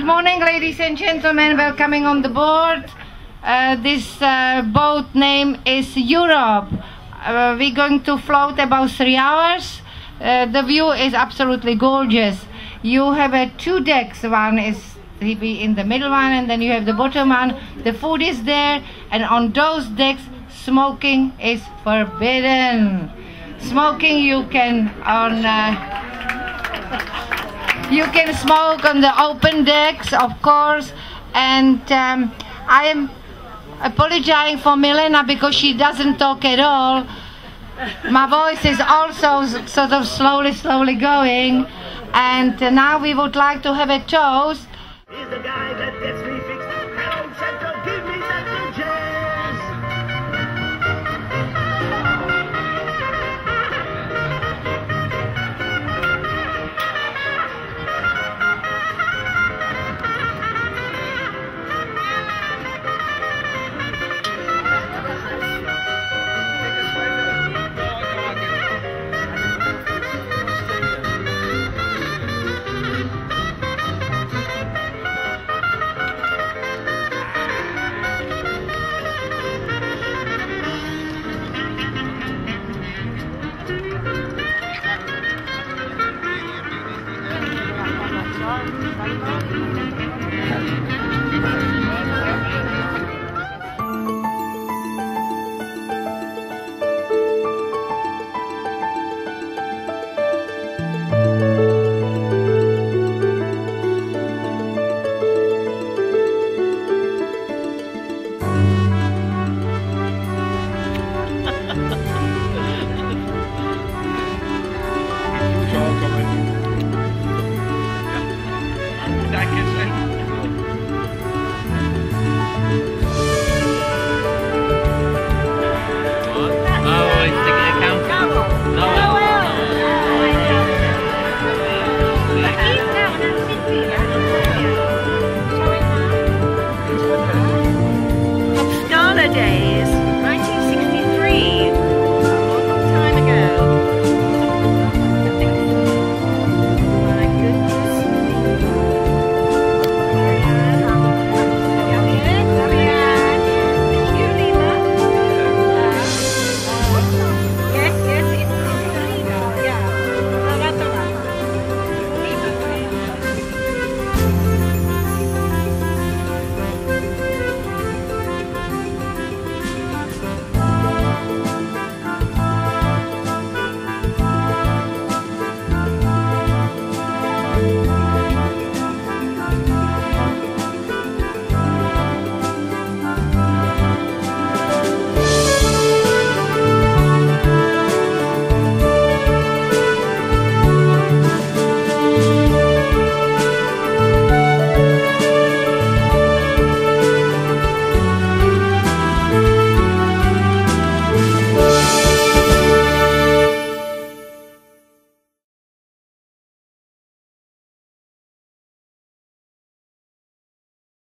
Good morning, ladies and gentlemen. Welcoming on the board. This boat name is Europe. We're going to float about 3 hours. The view is absolutely gorgeous. You have two decks. One is in the middle one, and then you have the bottom one. The food is there, and on those decks, smoking is forbidden. Smoking you can smoke on the open decks, of course. And I am apologizing for Milena because she doesn't talk at all. My voice is also sort of slowly going. And now we would like to have a toast. He's the guy that gets me fixed. Hello, Central, give me Central Jazz.